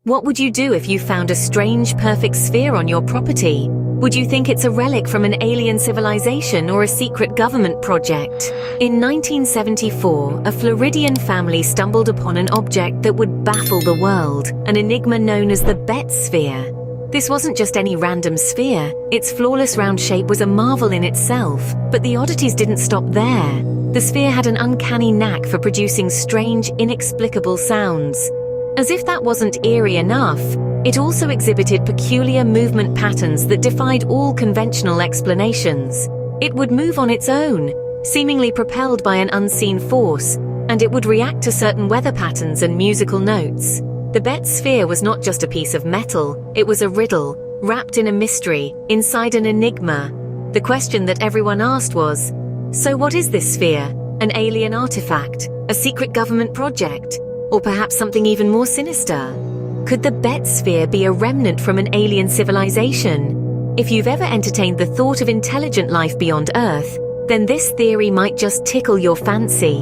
What would you do if you found a strange, perfect sphere on your property? Would you think it's a relic from an alien civilization or a secret government project? In 1974, a Floridian family stumbled upon an object that would baffle the world, an enigma known as the Betz Sphere. This wasn't just any random sphere. Its flawless round shape was a marvel in itself, but the oddities didn't stop there. The sphere had an uncanny knack for producing strange, inexplicable sounds. As if that wasn't eerie enough, it also exhibited peculiar movement patterns that defied all conventional explanations. It would move on its own, seemingly propelled by an unseen force, and it would react to certain weather patterns and musical notes. The Betz Sphere was not just a piece of metal, it was a riddle, wrapped in a mystery, inside an enigma. The question that everyone asked was, so what is this sphere? An alien artifact? A secret government project? Or perhaps something even more sinister? Could the Betz Sphere be a remnant from an alien civilization? If you've ever entertained the thought of intelligent life beyond Earth, then this theory might just tickle your fancy.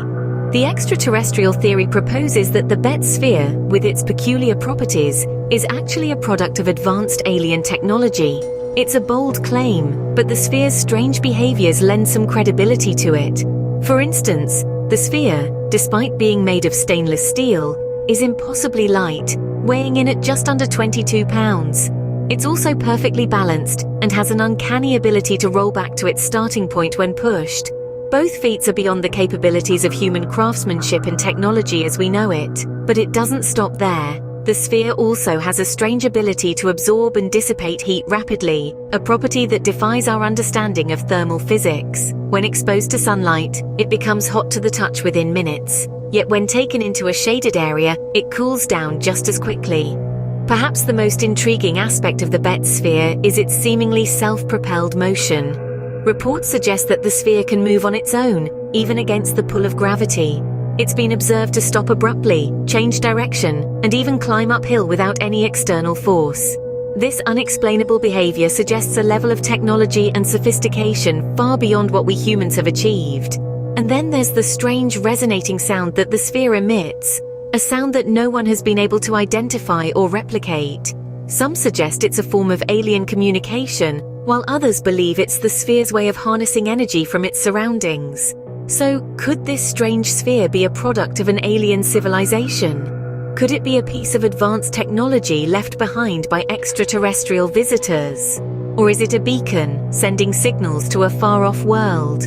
The extraterrestrial theory proposes that the Betz Sphere, with its peculiar properties, is actually a product of advanced alien technology. It's a bold claim, but the sphere's strange behaviors lend some credibility to it. For instance, the sphere, despite being made of stainless steel, is impossibly light, weighing in at just under 22 pounds. It's also perfectly balanced and has an uncanny ability to roll back to its starting point when pushed. Both feats are beyond the capabilities of human craftsmanship and technology as we know it, but it doesn't stop there. The sphere also has a strange ability to absorb and dissipate heat rapidly, a property that defies our understanding of thermal physics. When exposed to sunlight, it becomes hot to the touch within minutes. Yet when taken into a shaded area, it cools down just as quickly. Perhaps the most intriguing aspect of the Betz Sphere is its seemingly self-propelled motion. Reports suggest that the sphere can move on its own, even against the pull of gravity. It's been observed to stop abruptly, change direction, and even climb uphill without any external force. This unexplainable behavior suggests a level of technology and sophistication far beyond what we humans have achieved. And then there's the strange resonating sound that the sphere emits, a sound that no one has been able to identify or replicate. Some suggest it's a form of alien communication, while others believe it's the sphere's way of harnessing energy from its surroundings. So, could this strange sphere be a product of an alien civilization? Could it be a piece of advanced technology left behind by extraterrestrial visitors? Or is it a beacon, sending signals to a far-off world?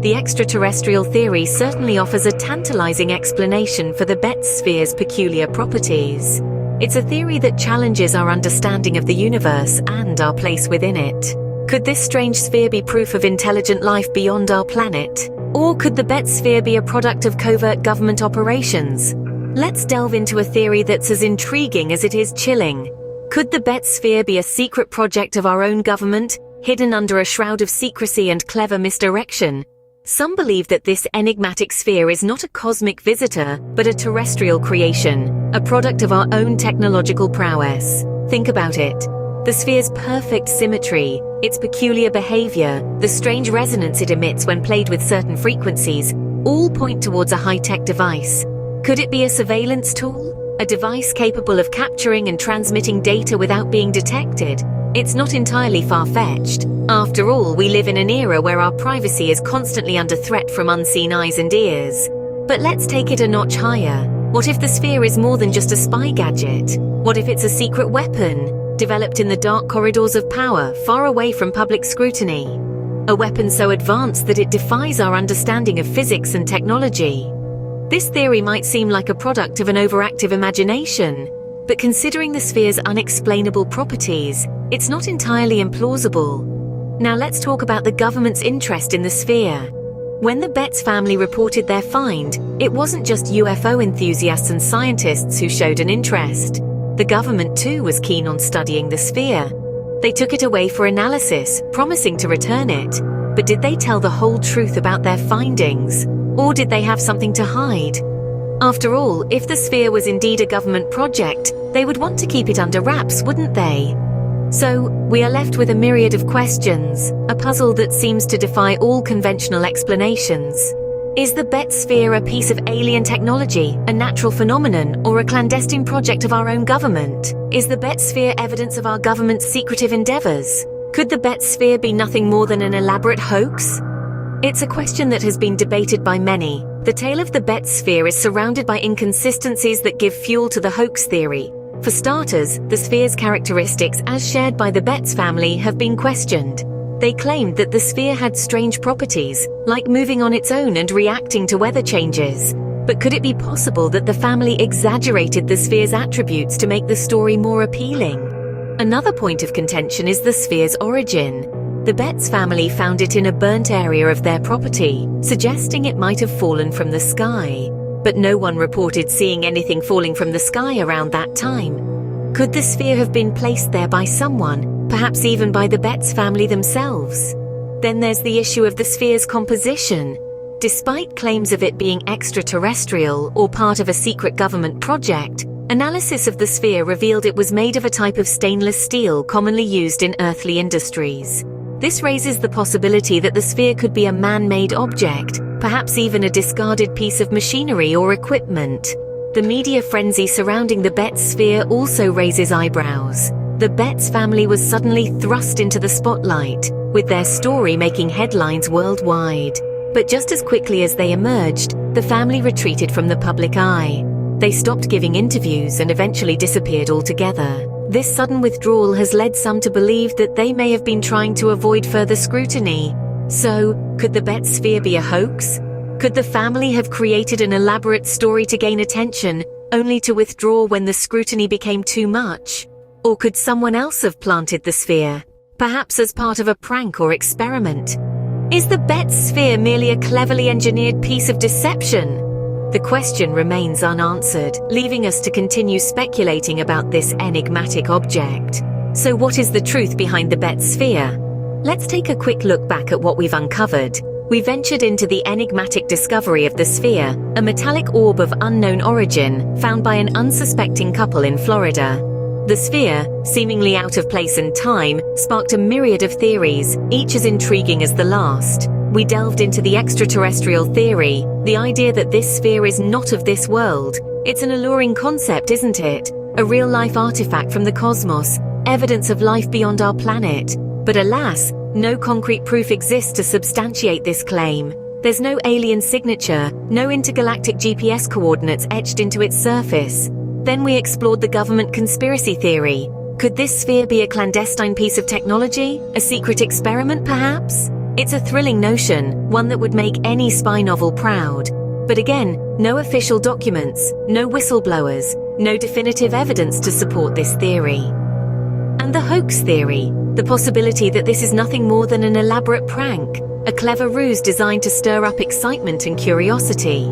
The extraterrestrial theory certainly offers a tantalizing explanation for the Betz Sphere's peculiar properties. It's a theory that challenges our understanding of the universe and our place within it. Could this strange sphere be proof of intelligent life beyond our planet? Or could the Betz Sphere be a product of covert government operations? Let's delve into a theory that's as intriguing as it is chilling. Could the Betz Sphere be a secret project of our own government, hidden under a shroud of secrecy and clever misdirection? Some believe that this enigmatic sphere is not a cosmic visitor, but a terrestrial creation, a product of our own technological prowess. Think about it. The sphere's perfect symmetry, its peculiar behavior, the strange resonance it emits when played with certain frequencies, all point towards a high-tech device. Could it be a surveillance tool? A device capable of capturing and transmitting data without being detected? It's not entirely far-fetched. After all, we live in an era where our privacy is constantly under threat from unseen eyes and ears. But let's take it a notch higher. What if the sphere is more than just a spy gadget? What if it's a secret weapon, developed in the dark corridors of power, far away from public scrutiny? A weapon so advanced that it defies our understanding of physics and technology. This theory might seem like a product of an overactive imagination, but considering the sphere's unexplainable properties, it's not entirely implausible. Now let's talk about the government's interest in the sphere. When the Betz family reported their find, it wasn't just UFO enthusiasts and scientists who showed an interest. The government too was keen on studying the sphere. They took it away for analysis, promising to return it. But did they tell the whole truth about their findings? Or did they have something to hide? After all, if the sphere was indeed a government project, they would want to keep it under wraps, wouldn't they? So, we are left with a myriad of questions, a puzzle that seems to defy all conventional explanations. Is the Betz Sphere a piece of alien technology, a natural phenomenon, or a clandestine project of our own government? Is the Betz Sphere evidence of our government's secretive endeavors? Could the Betz Sphere be nothing more than an elaborate hoax? It's a question that has been debated by many. The tale of the Betz Sphere is surrounded by inconsistencies that give fuel to the hoax theory. For starters, the sphere's characteristics, as shared by the Betz family, have been questioned. They claimed that the sphere had strange properties, like moving on its own and reacting to weather changes. But could it be possible that the family exaggerated the sphere's attributes to make the story more appealing? Another point of contention is the sphere's origin. The Betz family found it in a burnt area of their property, suggesting it might have fallen from the sky. But no one reported seeing anything falling from the sky around that time. Could the sphere have been placed there by someone, perhaps even by the Betz family themselves? Then there's the issue of the sphere's composition. Despite claims of it being extraterrestrial or part of a secret government project, analysis of the sphere revealed it was made of a type of stainless steel commonly used in earthly industries. This raises the possibility that the sphere could be a man-made object, perhaps even a discarded piece of machinery or equipment. The media frenzy surrounding the Betz Sphere also raises eyebrows. The Betz family was suddenly thrust into the spotlight, with their story making headlines worldwide. But just as quickly as they emerged, the family retreated from the public eye. They stopped giving interviews and eventually disappeared altogether. This sudden withdrawal has led some to believe that they may have been trying to avoid further scrutiny. So, could the Betz Sphere be a hoax? Could the family have created an elaborate story to gain attention, only to withdraw when the scrutiny became too much? Or could someone else have planted the sphere, perhaps as part of a prank or experiment? Is the Betz Sphere merely a cleverly engineered piece of deception? The question remains unanswered, leaving us to continue speculating about this enigmatic object. So what is the truth behind the Betz Sphere? Let's take a quick look back at what we've uncovered. We ventured into the enigmatic discovery of the sphere, a metallic orb of unknown origin found by an unsuspecting couple in Florida. The sphere, seemingly out of place and time, sparked a myriad of theories, each as intriguing as the last. We delved into the extraterrestrial theory, the idea that this sphere is not of this world. It's an alluring concept, isn't it? A real-life artifact from the cosmos, evidence of life beyond our planet. But alas, no concrete proof exists to substantiate this claim. There's no alien signature, no intergalactic GPS coordinates etched into its surface. Then we explored the government conspiracy theory. Could this sphere be a clandestine piece of technology? A secret experiment, perhaps? It's a thrilling notion, one that would make any spy novel proud. But again, no official documents, no whistleblowers, no definitive evidence to support this theory. And the hoax theory, the possibility that this is nothing more than an elaborate prank, a clever ruse designed to stir up excitement and curiosity.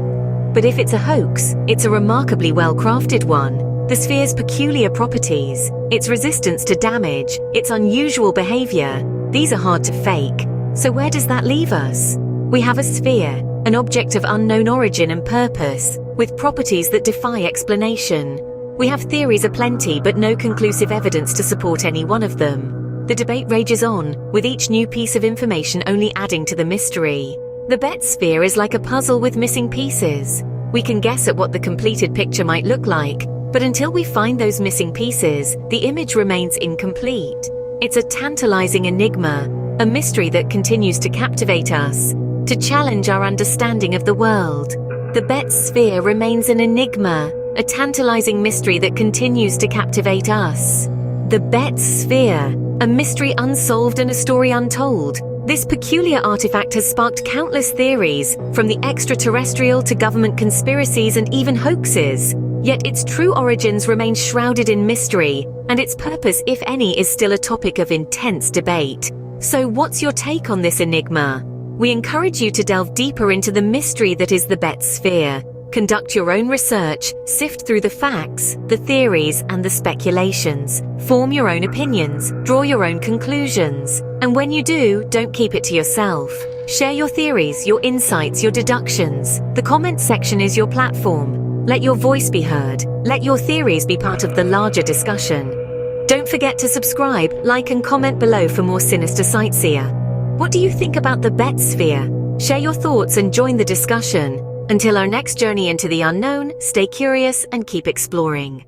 But if it's a hoax, it's a remarkably well-crafted one. The sphere's peculiar properties, its resistance to damage, its unusual behavior, these are hard to fake. So where does that leave us? We have a sphere, an object of unknown origin and purpose, with properties that defy explanation. We have theories aplenty, but no conclusive evidence to support any one of them. The debate rages on, with each new piece of information only adding to the mystery. The Betz Sphere is like a puzzle with missing pieces. We can guess at what the completed picture might look like, but until we find those missing pieces, the image remains incomplete. It's a tantalizing enigma, a mystery that continues to captivate us, to challenge our understanding of the world. The Betz Sphere remains an enigma, a tantalizing mystery that continues to captivate us. The Betz Sphere, a mystery unsolved and a story untold. This peculiar artifact has sparked countless theories, from the extraterrestrial to government conspiracies and even hoaxes. Yet its true origins remain shrouded in mystery, and its purpose, if any, is still a topic of intense debate. So what's your take on this enigma? We encourage you to delve deeper into the mystery that is the Betz Sphere. Conduct your own research, sift through the facts, the theories, and the speculations. Form your own opinions, draw your own conclusions. And when you do, don't keep it to yourself. Share your theories, your insights, your deductions. The comment section is your platform. Let your voice be heard. Let your theories be part of the larger discussion. Don't forget to subscribe, like, and comment below for more sinister sightseer. What do you think about the Betz Sphere? Share your thoughts and join the discussion. Until our next journey into the unknown, stay curious and keep exploring.